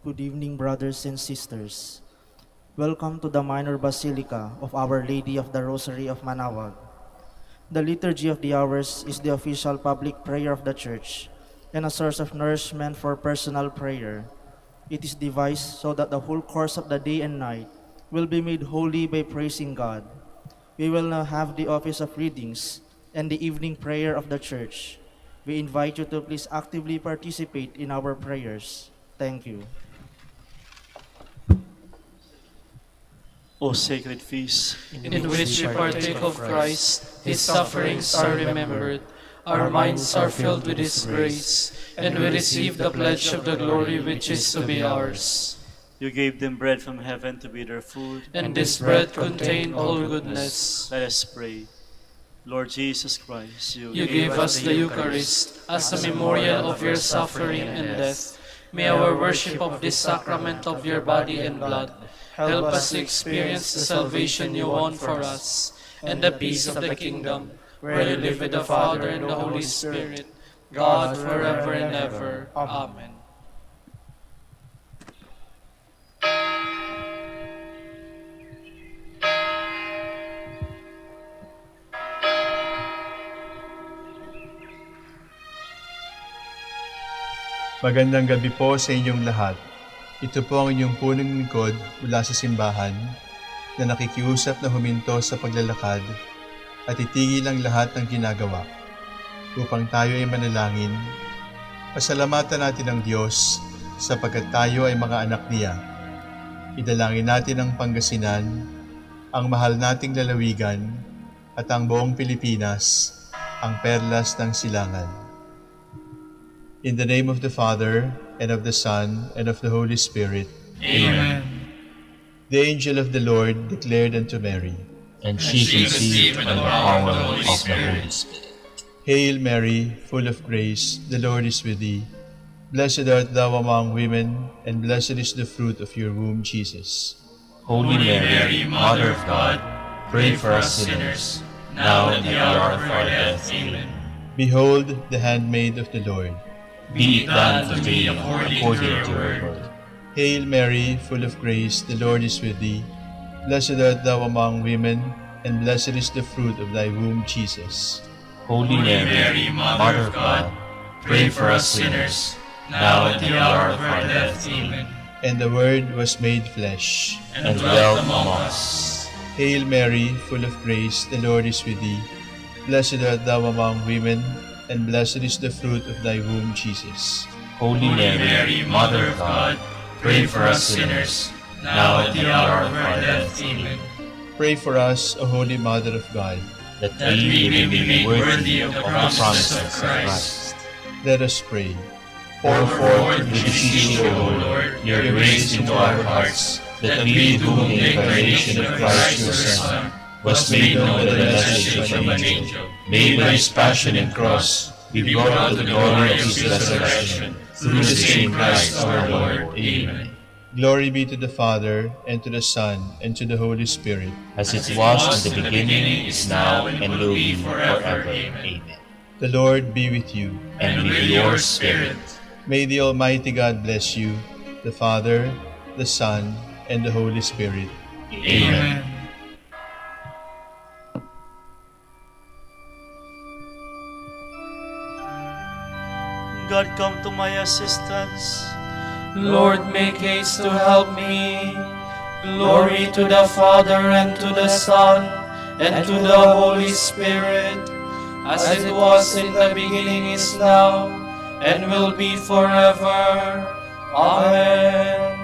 Good evening, brothers and sisters. Welcome to the Minor Basilica of Our Lady of the Rosary of Manaoag. The Liturgy of the Hours is the official public prayer of the Church and a source of nourishment for personal prayer. It is devised so that the whole course of the day and night will be made holy by praising God. We will now have the office of readings and the evening prayer of the Church. We invite you to please actively participate in our prayers. Thank you. O sacred feast, in which we partake of Christ, His sufferings are remembered, our minds are filled with His grace, and we receive the pledge of the glory which is to be ours. you gave them bread from heaven to be their food. And this bread contained all goodness. Let us pray. Lord Jesus Christ, You gave us the Eucharist as a memorial of your suffering and death. May our worship of this sacrament of your body and blood help us to experience the salvation you won for us and the peace of the kingdom, where you live with the Father and the Holy Spirit, God forever and ever. Amen. Magandang gabi po sa inyong lahat. Ito po ang inyong punong lingkod mula sa simbahan na nakikiusap na huminto sa paglalakad at itigil ang lahat ng ginagawa upang tayo ay manalangin. Pasalamatan natin ang Diyos sapagkat tayo ay mga anak niya. Idalangin natin ang Pangasinan, ang mahal nating lalawigan at ang buong Pilipinas, ang perlas ng silangan. In the name of the Father, and of the Son, and of the Holy Spirit. Amen. The angel of the Lord declared unto Mary, and she conceived by the power of the Holy Spirit. Hail Mary, full of grace, the Lord is with thee. Blessed art thou among women, and blessed is the fruit of your womb, Jesus. Holy Mary, Mother of God, pray for us sinners, now and at the hour of our death. Amen. Behold the handmaid of the Lord. Be it done to me according to your word. Hail Mary, full of grace, the Lord is with thee. Blessed art thou among women, and blessed is the fruit of thy womb, Jesus. Holy Mary, Mother of God, pray for us sinners, now and at the hour of our death. Amen. And the Word was made flesh, and dwelt among us. Hail Mary, full of grace, the Lord is with thee. Blessed art thou among women, and blessed is the fruit of thy womb, Jesus. Holy Mary, Mother of God, pray for us sinners, now and at the hour of our death. Amen. Pray for us, O Holy Mother of God, that we may be made worthy of the promises of Christ. Let us pray. Pour forth, we beseech you, O Lord, your grace into our hearts, that we, to whom the incarnation of Christ your Son was made known by the message of an angel, made by his passion and cross, be brought to the glory of his resurrection, through the same Christ our Lord. Amen. Glory be to the Father, and to the Son, and to the Holy Spirit. As it was in the beginning, is now, and will be forever. Amen. The Lord be with you. And with your spirit. May the Almighty God bless you, the Father, the Son, and the Holy Spirit. Amen. God, come to my assistance. Lord, make haste to help me. Glory to the Father, and to the Son, and to the Holy Spirit, as it was in the beginning, is now, and will be forever. Amen.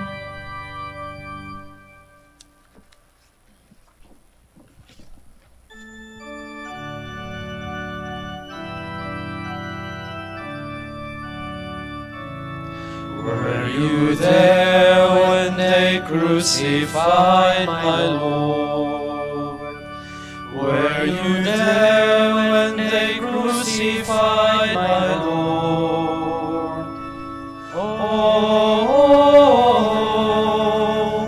Were you there when they crucified my Lord? Were you there when they crucified my Lord? Oh,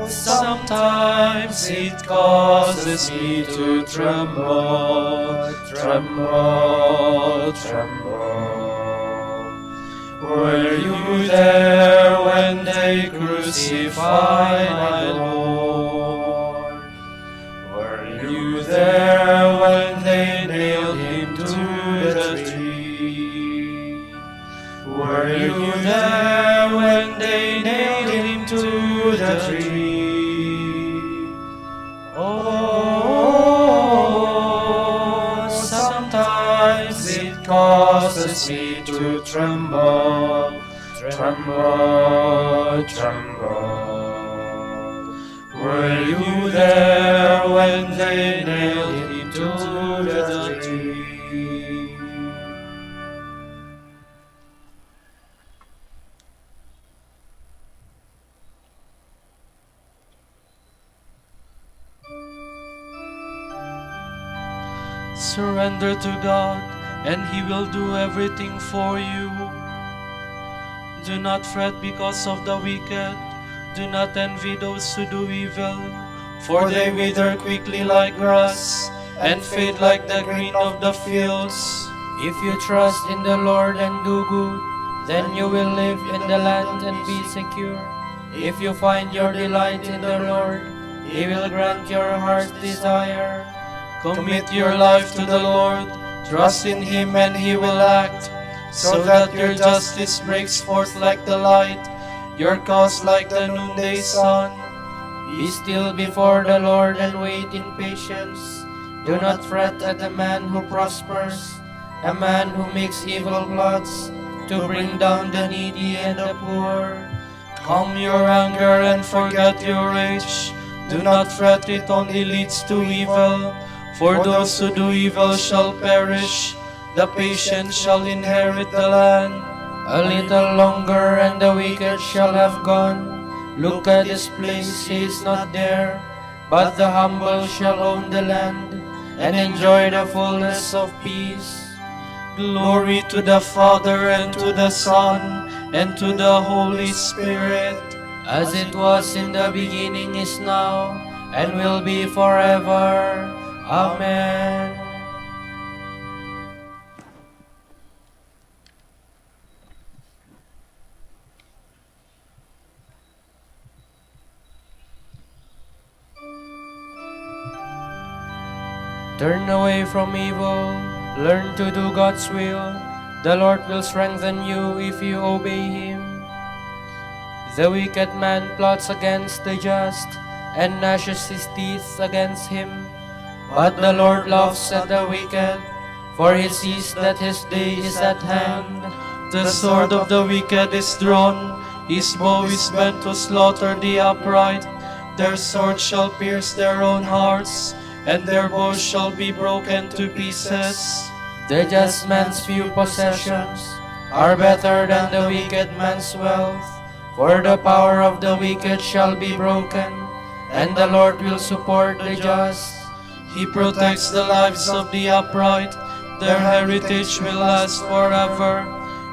sometimes it causes me to tremble, tremble, tremble. Were you there when they crucified my Lord? Were you there when they nailed him to the tree? Were you there when they nailed him to the tree? Oh, sometimes it causes me to tremble, tremble, tremble. Were you there when they nailed him to the tree? Surrender to God, and He will do everything for you. Do not fret because of the wicked. Do not envy those who do evil, for they wither quickly like grass, and fade like the green of the fields. If you trust in the Lord and do good, then you will live in the land and be secure. If you find your delight in the Lord, He will grant your heart's desire. Commit your life to the Lord, trust in Him and He will act, so that your justice breaks forth like the light, your cause like the noonday sun. Be still before the Lord and wait in patience. Do not fret at the man who prospers, a man who makes evil plots to bring down the needy and the poor. Calm your anger and forget your rage. Do not fret, it only leads to evil. For those who do evil shall perish. The patient shall inherit the land. A little longer and the wicked shall have gone. Look at this place, he is not there. But the humble shall own the land and enjoy the fullness of peace. Glory to the Father and to the Son and to the Holy Spirit. As it was in the beginning, is now, and will be forever. Amen. Turn away from evil, learn to do God's will. The Lord will strengthen you if you obey Him. The wicked man plots against the just and gnashes his teeth against him. But the Lord laughs at the wicked, for He sees that his day is at hand. The sword of the wicked is drawn, his bow is bent to slaughter the upright. Their sword shall pierce their own hearts, and their bows shall be broken to pieces. The just man's few possessions are better than the wicked man's wealth, for the power of the wicked shall be broken, and the Lord will support the just. He protects the lives of the upright, their heritage will last forever.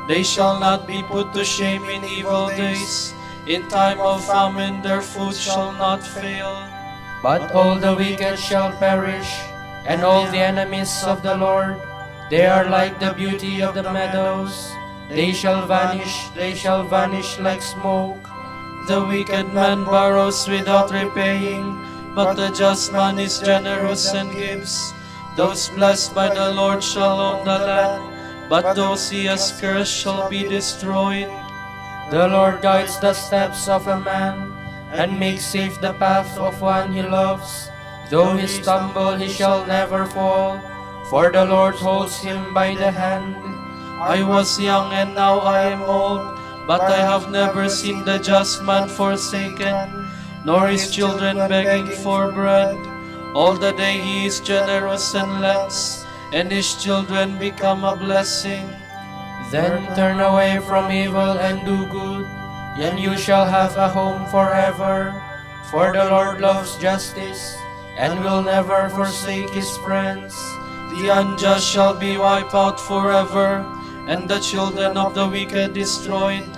They shall not be put to shame in evil days. In time of famine their food shall not fail. But all the wicked shall perish, and all the enemies of the Lord. They are like the beauty of the meadows. They shall vanish like smoke. The wicked man borrows without repaying, but the just man is generous and gives. Those blessed by the Lord shall own the land, but those He has cursed shall be destroyed. The Lord guides the steps of a man, and makes safe the path of one He loves. Though he stumble, he shall never fall, for the Lord holds him by the hand. I was young and now I am old, but I have never seen the just man forsaken, nor his children begging for bread. All the day he is generous and lends, and his children become a blessing. Then turn away from evil and do good, and you shall have a home forever. For the Lord loves justice, and will never forsake His friends. The unjust shall be wiped out forever, and the children of the wicked destroyed.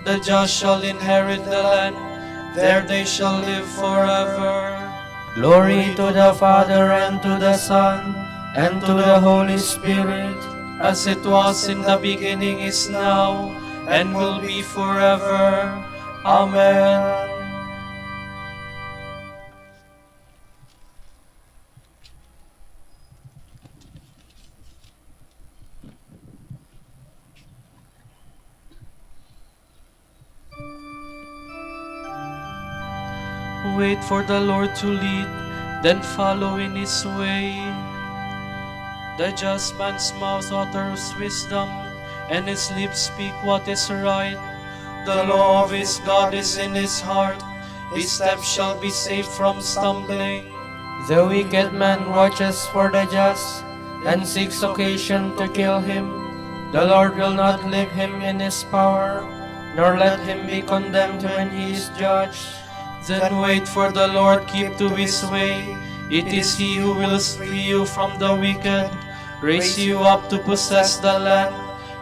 The just shall inherit the land, there they shall live forever. Glory to the Father, and to the Son, and to the Holy Spirit, as it was in the beginning, is now, and will be forever. Amen. Wait for the Lord to lead, then follow in His way. The just man's mouth utters wisdom, and his lips speak what is right. The law of his God is in his heart, his steps shall be saved from stumbling. The wicked man watches for the just, and seeks occasion to kill him. The Lord will not leave him in his power, nor let him be condemned when he is judged. Then wait for the Lord, keep to His way. It is He who will free you from the wicked, raise you up to possess the land,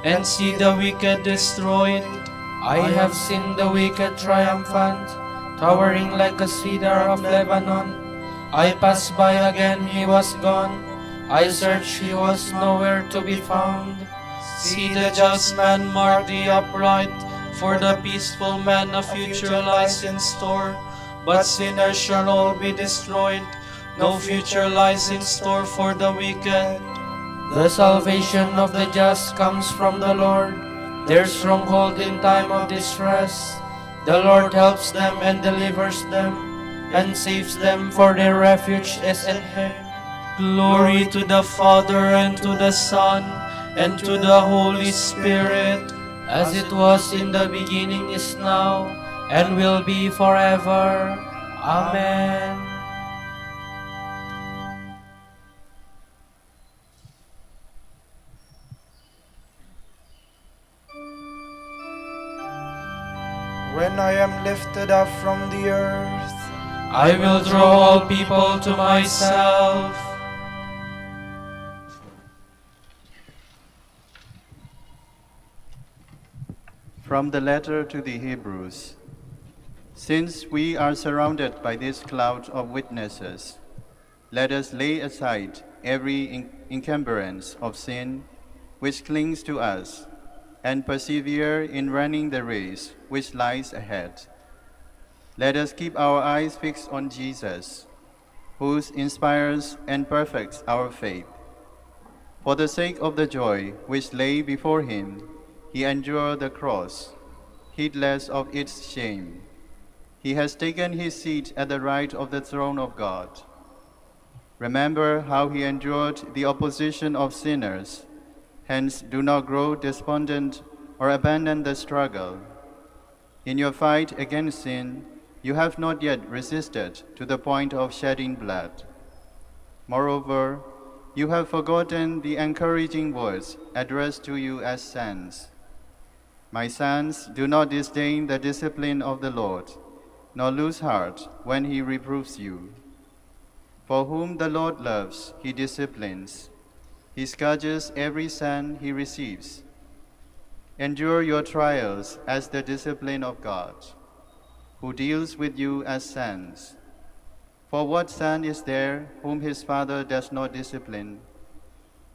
and see the wicked destroyed. I have seen the wicked triumphant, towering like a cedar of Lebanon. I passed by again, he was gone. I searched, he was nowhere to be found. See the just man, mark the upright, for the peaceful man a future lies in store. But sinners shall all be destroyed, no future lies in store for the wicked. The salvation of the just comes from the Lord, their stronghold in time of distress. The Lord helps them and delivers them, and saves them, for their refuge is in Him. Glory to the Father, and to the Son, and to the Holy Spirit, As it was in the beginning, is now, and will be forever. Amen. When I am lifted up from the earth, I will draw all people to myself. From the letter to the Hebrews. Since we are surrounded by this cloud of witnesses, let us lay aside every encumbrance of sin which clings to us, and persevere in running the race which lies ahead. Let us keep our eyes fixed on Jesus, who inspires and perfects our faith. For the sake of the joy which lay before him, he endured the cross, heedless of its shame. He has taken his seat at the right of the throne of God. Remember how he endured the opposition of sinners. Hence, do not grow despondent or abandon the struggle. In your fight against sin, you have not yet resisted to the point of shedding blood. Moreover, you have forgotten the encouraging words addressed to you as sons. My sons, do not disdain the discipline of the Lord, nor lose heart when he reproves you. For whom the Lord loves, he disciplines. He scourges every son he receives. Endure your trials as the discipline of God, who deals with you as sons. For what son is there whom his father does not discipline?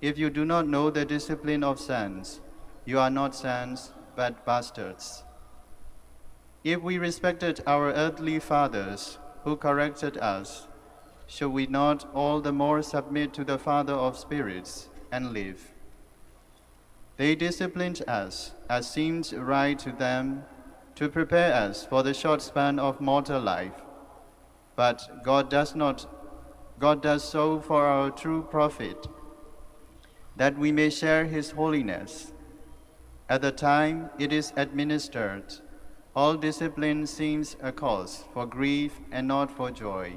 If you do not know the discipline of sons, you are not sons, but bastards. If we respected our earthly fathers who corrected us, should we not all the more submit to the Father of spirits and live? They disciplined us as seemed right to them, to prepare us for the short span of mortal life. But God does so for our true profit, that we may share his holiness. At the time it is administered, all discipline seems a cause for grief and not for joy.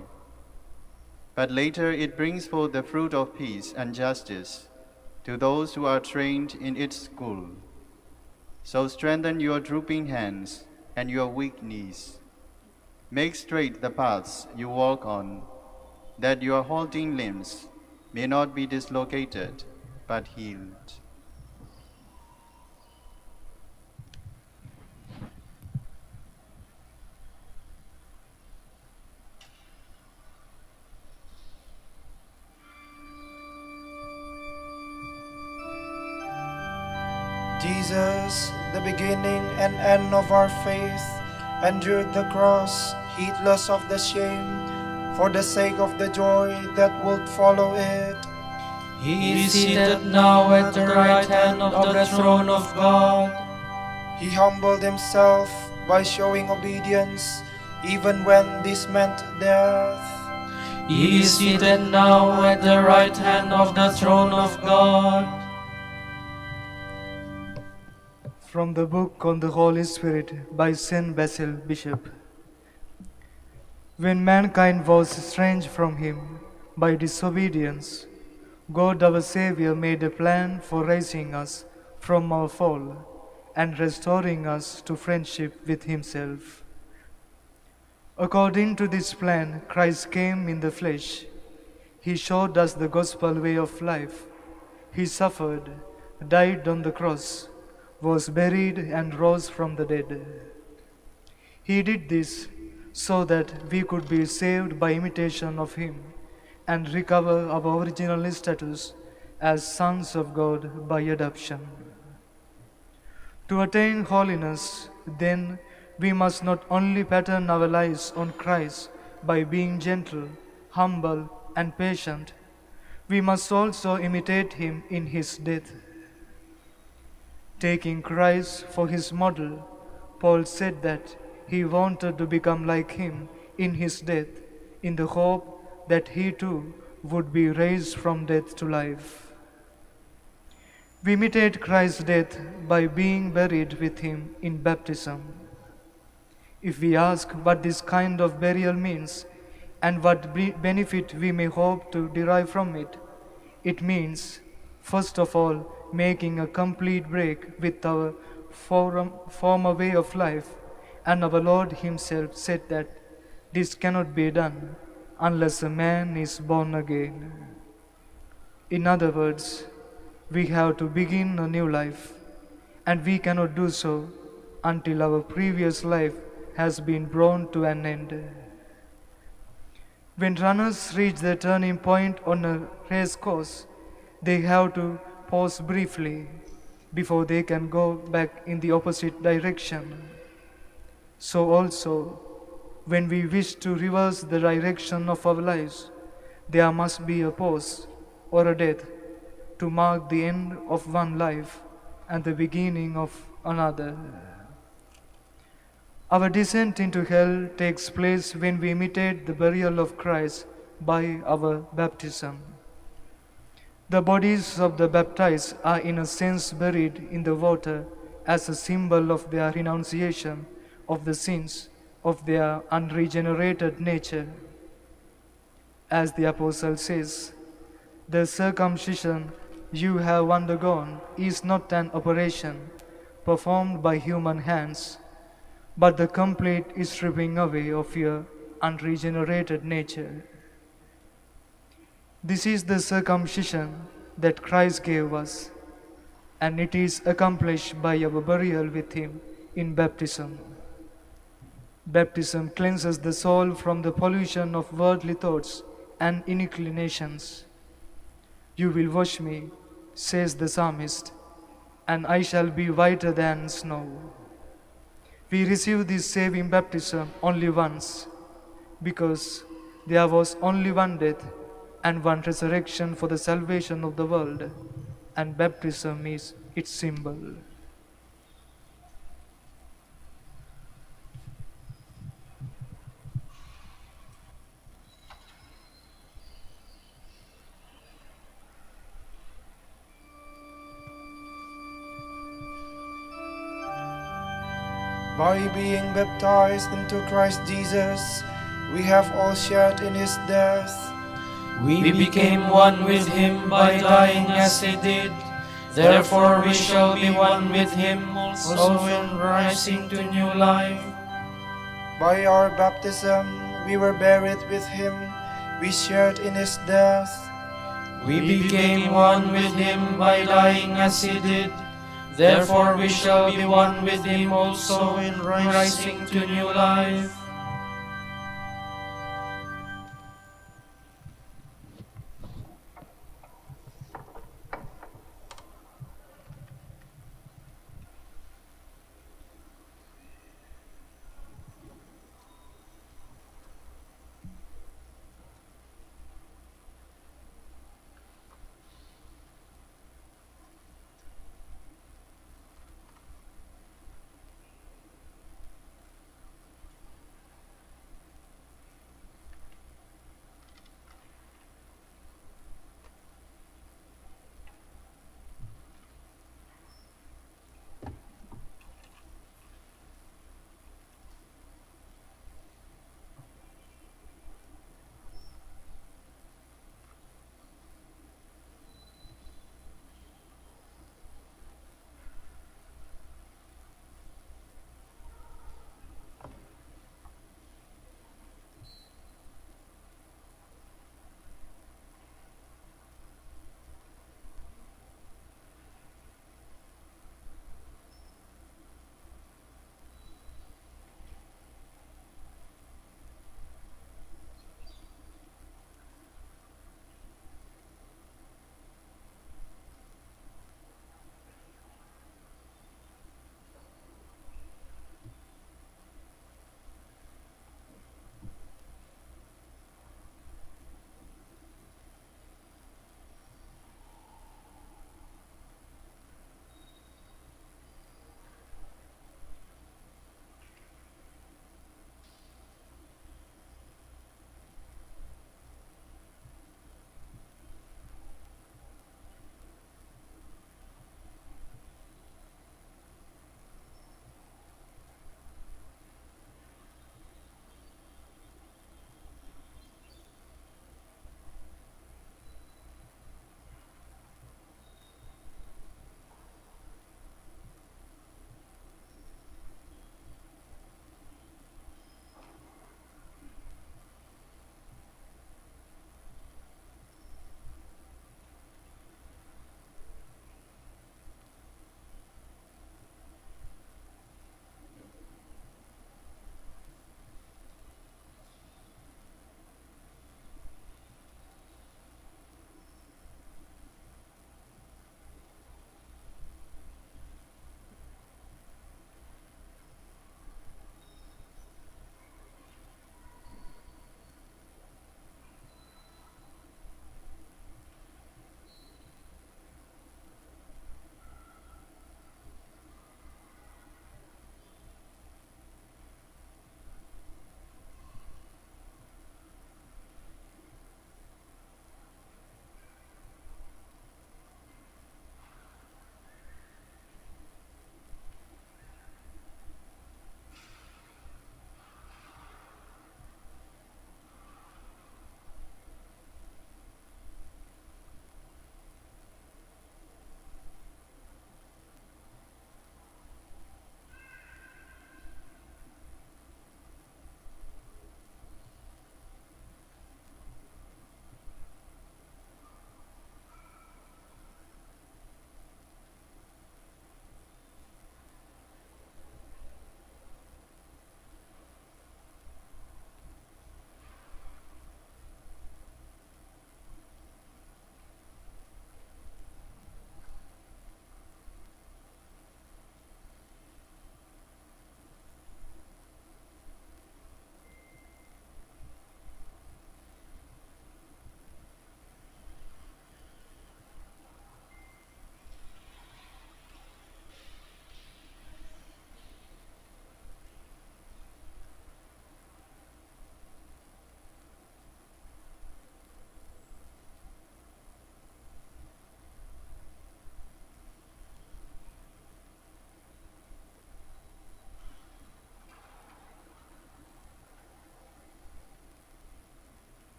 But later it brings forth the fruit of peace and justice to those who are trained in its school. So strengthen your drooping hands and your weak knees. Make straight the paths you walk on, that your halting limbs may not be dislocated, but healed. Jesus, the beginning and end of our faith, endured the cross, heedless of the shame, for the sake of the joy that would follow it. He is seated now at the right hand of the throne of God. He humbled himself by showing obedience, even when this meant death. He is seated now at the right hand of the throne of God. From the book on the Holy Spirit by Saint Basil, Bishop. When mankind was estranged from him by disobedience, God our Savior made a plan for raising us from our fall and restoring us to friendship with himself. According to this plan, Christ came in the flesh. He showed us the gospel way of life. He suffered, died on the cross, was buried and rose from the dead. He did this so that we could be saved by imitation of him and recover our original status as sons of God by adoption. To attain holiness, then, we must not only pattern our lives on Christ by being gentle, humble, and patient, we must also imitate him in his death. Taking Christ for his model, Paul said that he wanted to become like him in his death, in the hope that he too would be raised from death to life. We imitate Christ's death by being buried with him in baptism. If we ask what this kind of burial means and what benefit we may hope to derive from it, it means, first of all, making a complete break with our former way of life, and our Lord himself said that this cannot be done unless a man is born again. In other words, we have to begin a new life, and we cannot do so until our previous life has been brought to an end. When runners reach the turning point on a race course, they have to pause briefly before they can go back in the opposite direction. So also, when we wish to reverse the direction of our lives, there must be a pause or a death to mark the end of one life and the beginning of another. Our descent into hell takes place when we imitate the burial of Christ by our baptism. The bodies of the baptized are in a sense buried in the water as a symbol of their renunciation of the sins of their unregenerated nature. As the apostle says, the circumcision you have undergone is not an operation performed by human hands, but the complete stripping away of your unregenerated nature. This is the circumcision that Christ gave us, and it is accomplished by our burial with him in baptism. Baptism cleanses the soul from the pollution of worldly thoughts and inclinations. You will wash me, says the psalmist, and I shall be whiter than snow. We receive this saving baptism only once, because there was only one death and one resurrection for the salvation of the world, and baptism is its symbol. By being baptized into Christ Jesus, we have all shared in his death. We became one with him by dying as he did. Therefore we shall be one with him also in rising to new life. By our baptism, we were buried with him. We shared in his death. We became one with him by dying as he did. Therefore we shall be one with him also in rising to new life.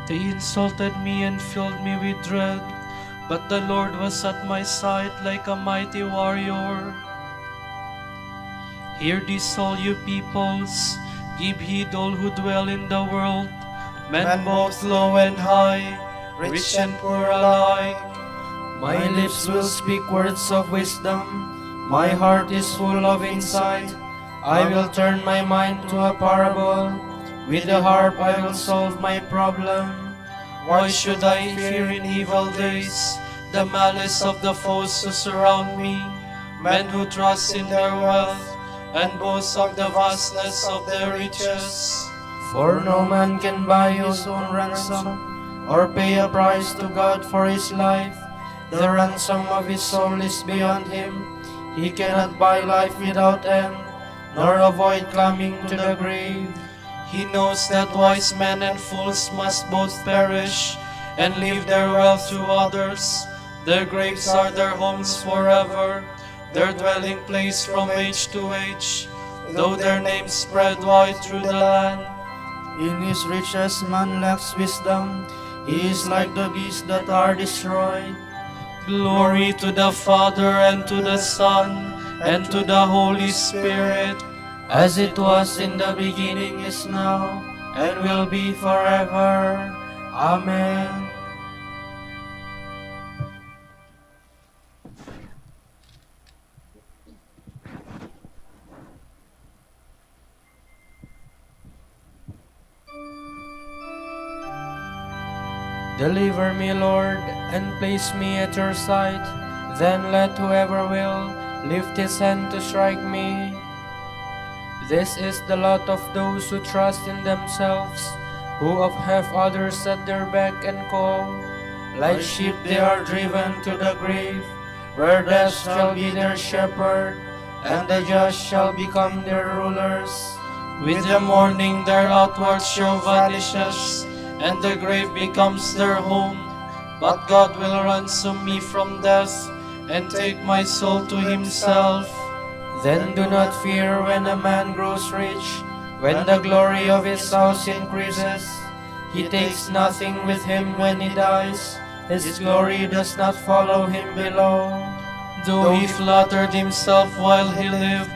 They insulted me and filled me with dread, but the Lord was at my side like a mighty warrior. Hear this, all you peoples, give heed, all who dwell in the world, men both low and high, rich and poor alike. My lips will speak words of wisdom, my heart is full of insight. I will turn my mind to a parable, with the harp I will solve my problem. Why should I fear in evil days the malice of the foes who surround me, men who trust in their wealth and boast of the vastness of their riches? For no man can buy his own ransom, or pay a price to God for his life. The ransom of his soul is beyond him. He cannot buy life without end, nor avoid coming to the grave. He knows that wise men and fools must both perish and leave their wealth to others. Their graves are their homes forever, their dwelling place from age to age, though their names spread wide through the land. In his riches man lacks wisdom, he is like the beasts that are destroyed. Glory to the Father, and to the Son, and to the Holy Spirit, as it was in the beginning, is now, and will be forever. Amen. Deliver me, Lord, and place me at your side. Then let whoever will lift his hand to strike me. This is the lot of those who trust in themselves, who have others at their beck and call. Like sheep they are driven to the grave, where death shall be their shepherd, and the just shall become their rulers. With the morning their outward show vanishes, and the grave becomes their home. But God will ransom me from death, and take my soul to himself. Then do not fear when a man grows rich, when the glory of his house increases. He takes nothing with him when he dies, his glory does not follow him below. Though he flattered himself while he lived,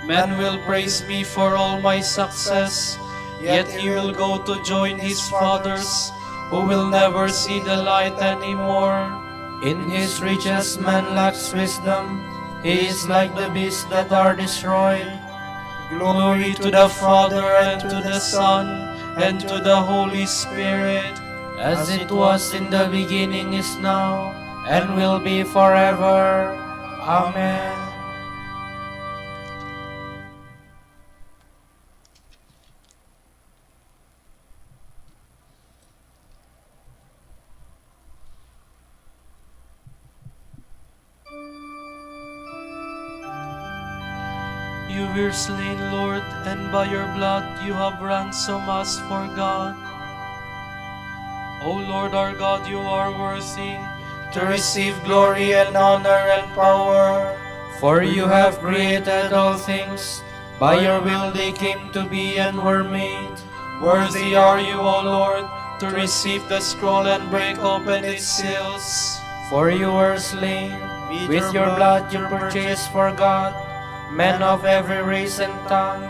men will praise me for all my success. Yet he will go to join his fathers, who will never see the light anymore. In his riches man lacks wisdom, he is like the beasts that are destroyed. Glory to the Father, and to the Son, and to the Holy Spirit, as it was in the beginning, is now, and will be forever. Amen. You were slain, Lord, and by your blood you have ransomed us for God. O Lord our God, you are worthy to receive glory and honor and power. For you have created all things, by your will they came to be and were made. Worthy are you, O Lord, to receive the scroll and break open its seals. For you were slain, with your blood you purchased for God men of every race and tongue,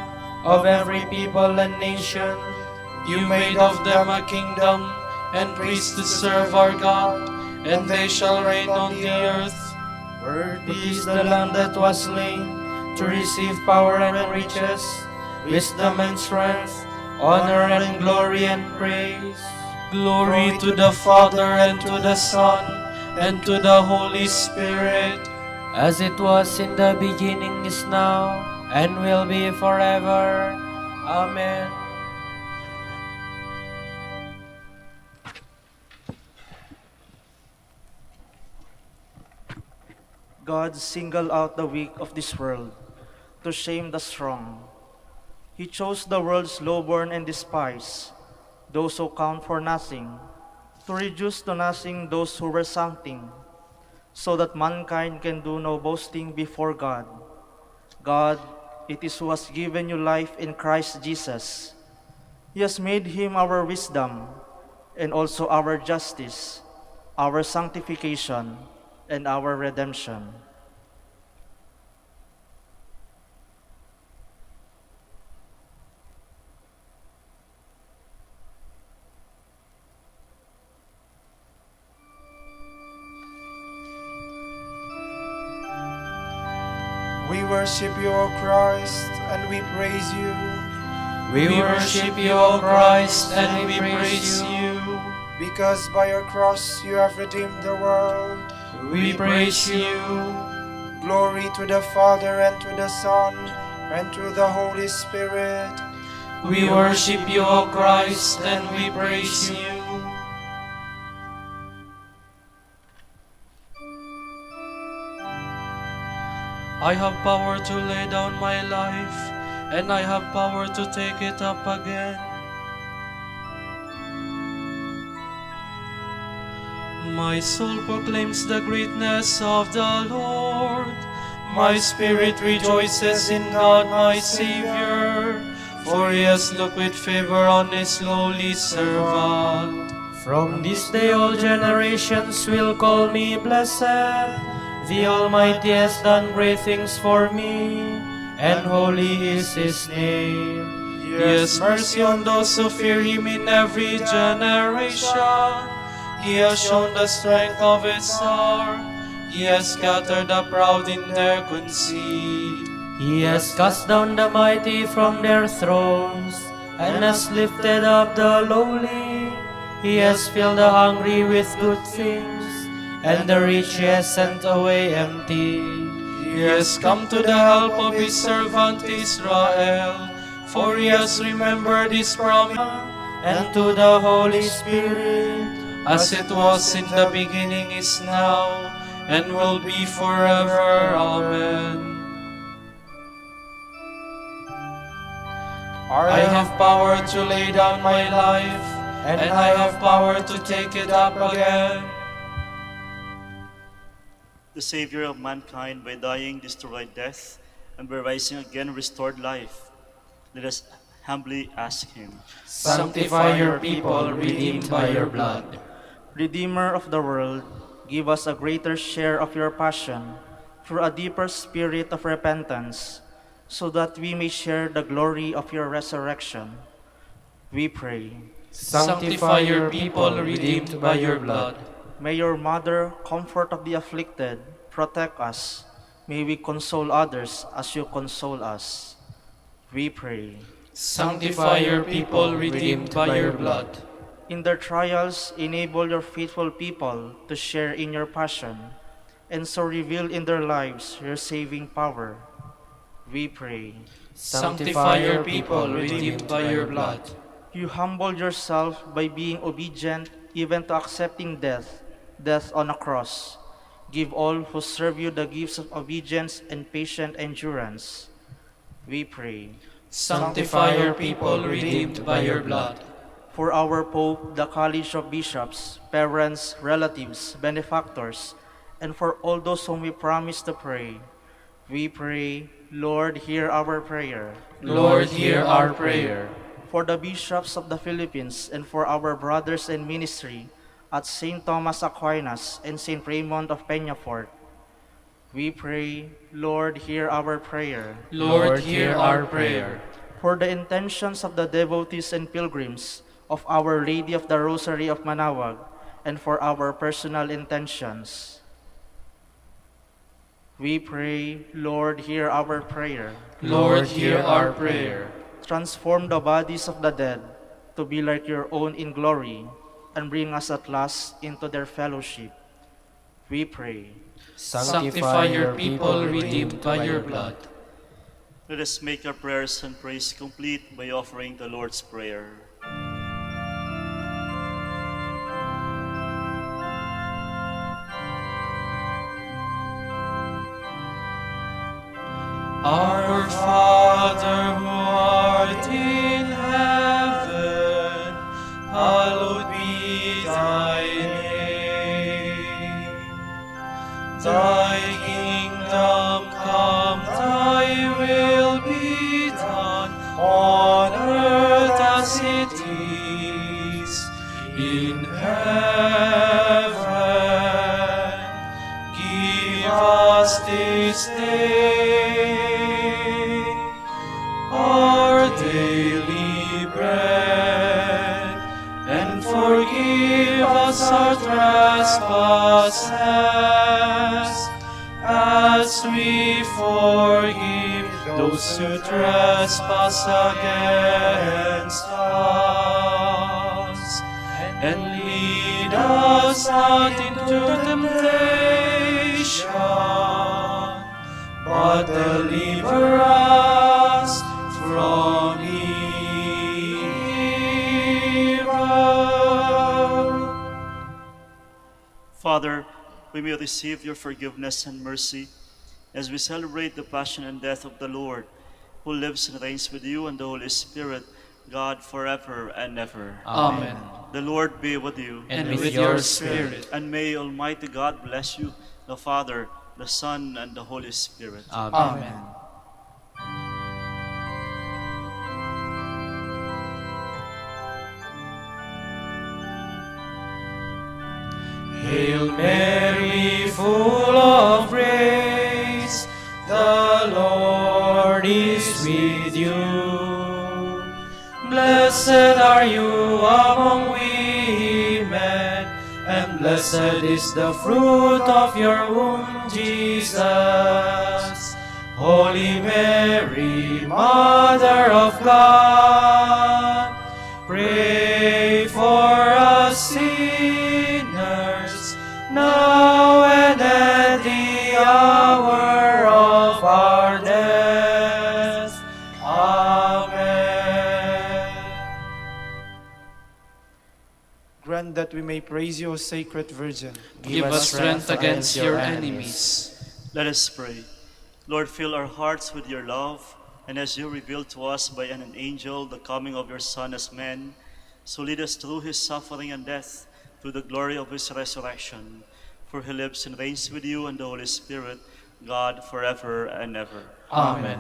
of every people and nation. You made of them a kingdom and priests to serve our God, and they shall reign on the earth. Worthy is the Lamb that was slain, to receive power and riches, wisdom and strength, honor and glory and praise. Glory to the Father, and to the Son, and to the Holy Spirit, as it was in the beginning, is now, and will be forever. Amen. God singled out the weak of this world to shame the strong. He chose the world's lowborn and despised, those who count for nothing, to reduce to nothing those who were something, so that mankind can do no boasting before God. God, it is who has given you life in Christ Jesus. He has made him our wisdom, and also our justice, our sanctification, and our redemption. We worship you, O Christ, and we praise you. We worship you, O Christ, and we praise you. Because by your cross you have redeemed the world. We praise you. Glory to the Father, and to the Son, and to the Holy Spirit. We worship you, O Christ, and we praise you. I have power to lay down my life, and I have power to take it up again. My soul proclaims the greatness of the Lord. My spirit rejoices in God my Savior, for he has looked with favor on his lowly servant. From this day all generations will call me blessed. The Almighty has done great things for me, and holy is his name. He has mercy on those who fear him in every generation. He has shown the strength of his arm. He has scattered the proud in their conceit. He has cast down the mighty from their thrones, and has lifted up the lowly. He has filled the hungry with good things, and the rich he has sent away empty. He has come to the help of his servant Israel, for he has remembered his promise. And to the Holy Spirit, as it was in the beginning, is now, and will be forever. Amen. I have power to lay down my life, and I have power to take it up again. The Savior of mankind, by dying, destroyed death, and by rising again, restored life. Let us humbly ask him. Sanctify your people, redeemed by your blood. Redeemer of the world, give us a greater share of your passion through a deeper spirit of repentance, so that we may share the glory of your resurrection. We pray. Sanctify your people, redeemed by your blood. May your Mother, comfort of the afflicted, protect us. May we console others as you console us. We pray. Sanctify your people, redeemed by your blood. In their trials, enable your faithful people to share in your passion, and so reveal in their lives your saving power. We pray. Sanctify your people, redeemed by your blood. You humbled yourself by being obedient even to accepting death on a cross. Give all who serve you the gifts of obedience and patient endurance. We pray. Sanctify your people, redeemed by your blood. For our Pope, the College of Bishops, parents, relatives, benefactors, and for all those whom we promise to pray, we pray, Lord, hear our prayer. Lord, hear our prayer. For the bishops of the Philippines and for our brothers in ministry at St. Thomas Aquinas and St. Raymond of Peñafort, we pray, Lord, hear our prayer. Lord, hear our prayer. For the intentions of the devotees and pilgrims of Our Lady of the Rosary of Manaoag, and for our personal intentions, we pray, Lord, hear our prayer. Lord, hear our prayer. Transform the bodies of the dead to be like your own in glory, and bring us at last into their fellowship. We pray. Sanctify your people, redeemed by your blood. Let us make our prayers and praise complete by offering the Lord's Prayer. Our Father who art in heaven, hallowed be thy name. Thy kingdom come, thy will be done, on earth as it is in heaven, give us this day our daily bread, and forgive us our trespasses, as we forgive those who trespass against us. And lead us not into temptation, but deliver us from evil. Father, we may receive your forgiveness and mercy as we celebrate the passion and death of the Lord, who lives and reigns with you and the Holy Spirit, God, forever and ever. Amen. The Lord be with you. And with your spirit. And may Almighty God bless you, the Father, the Son, and the Holy Spirit. Amen. Hail Mary, full of grace, the Lord is with you. Blessed are you among women, and blessed is the fruit of your womb, Jesus. Holy Mary, Mother of God, pray for us sinners, now and at the hour of our death. Amen. Grant that we may praise you, O Sacred Virgin. Give us strength against your enemies. Let us pray. Lord, fill our hearts with your love, and as you revealed to us by an angel the coming of your Son as man, so lead us through his suffering and death to the glory of his resurrection. For he lives and reigns with you and the Holy Spirit, God, forever and ever. Amen.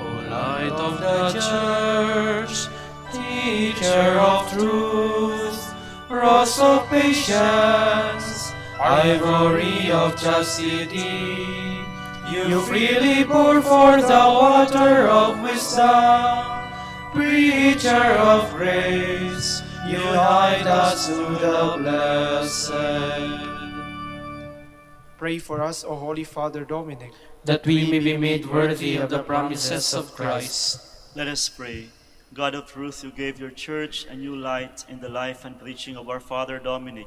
O light of the Church, teacher of truth, rose of patience, ivory of chastity, you freely pour forth the water of wisdom. Preacher of grace, unite us to the blessed. Pray for us, O Holy Father Dominic, That we may be made worthy of the promises of Christ. Let us pray. God of truth, you gave your church a new light in the life and preaching of our Father Dominic.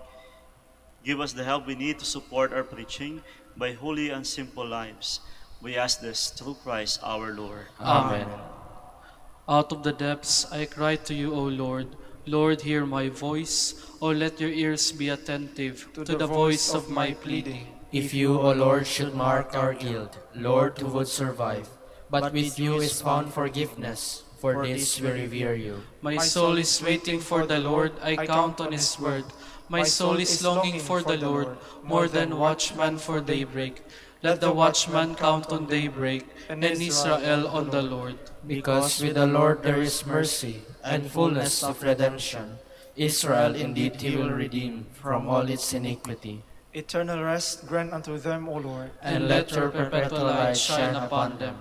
Give us the help we need to support our preaching by holy and simple lives. We ask this through Christ our Lord. Amen. Out of the depths I cry to you, O Lord. Lord, hear my voice. O let your ears be attentive to the voice of my pleading. If you, O Lord, should mark our guilt, Lord, who would survive? But with you is found forgiveness, for this we revere you. My soul is waiting for the Lord, I count on his word. My soul is longing for the Lord, more than watchman for daybreak. Let the watchman count on daybreak, and Israel on the Lord. Because with the Lord there is mercy, and fullness of redemption. Israel indeed he will redeem from all its iniquity. eternal rest grant unto them, O Lord. And let your perpetual light shine upon them.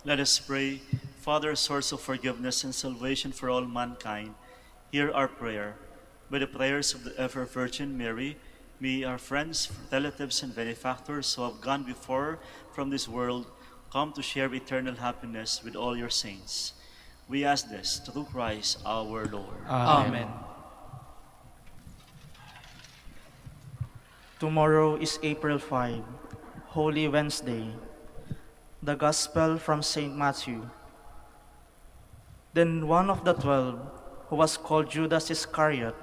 Let us pray. Father, source of forgiveness and salvation for all mankind, hear our prayer. By the prayers of the ever Virgin Mary, may our friends, relatives, and benefactors who have gone before from this world come to share eternal happiness with all your saints. We ask this through Christ our Lord. Amen. Tomorrow is April 5, Holy Wednesday. The Gospel from St. Matthew. Then one of the 12, who was called Judas Iscariot,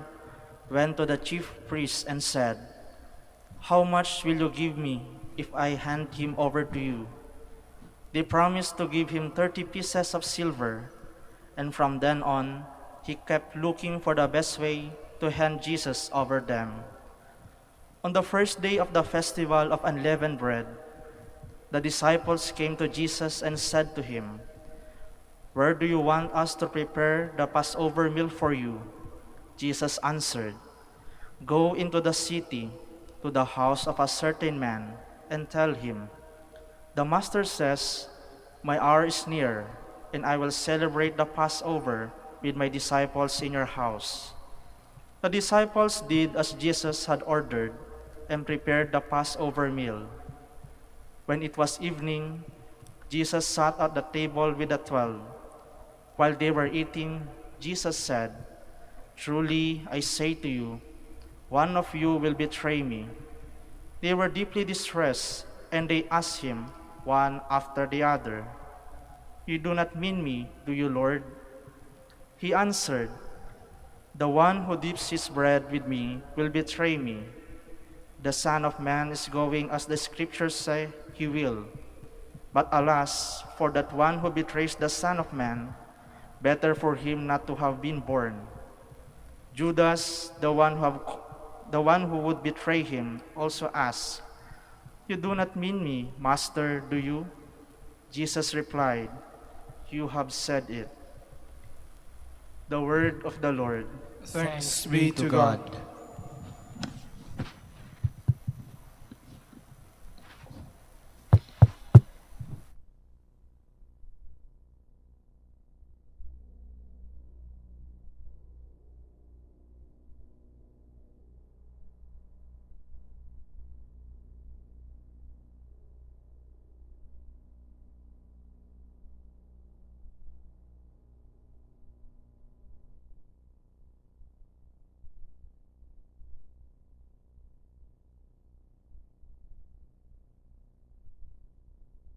went to the chief priests and said, "How much will you give me if I hand him over to you?" They promised to give him 30 pieces of silver, and from then on, he kept looking for the best way to hand Jesus over them. On the first day of the festival of unleavened bread, the disciples came to Jesus and said to him, "Where do you want us to prepare the Passover meal for you?" Jesus answered, "Go into the city, to the house of a certain man, and tell him, 'The Master says, my hour is near, and I will celebrate the Passover with my disciples in your house.'" The disciples did as Jesus had ordered and prepared the Passover meal. When it was evening, Jesus sat at the table with the 12. While they were eating, Jesus said, "Truly, I say to you, one of you will betray me." They were deeply distressed, and they asked him, one after the other, "You do not mean me, do you, Lord?" He answered, "The one who dips his bread with me will betray me. The Son of Man is going as the Scriptures say he will. But alas, for that one who betrays the Son of Man, better for him not to have been born." Judas, the one who would betray him, also asked, "You do not mean me, Master, do you?" Jesus replied, "You have said it." The word of the Lord. Thanks be to God.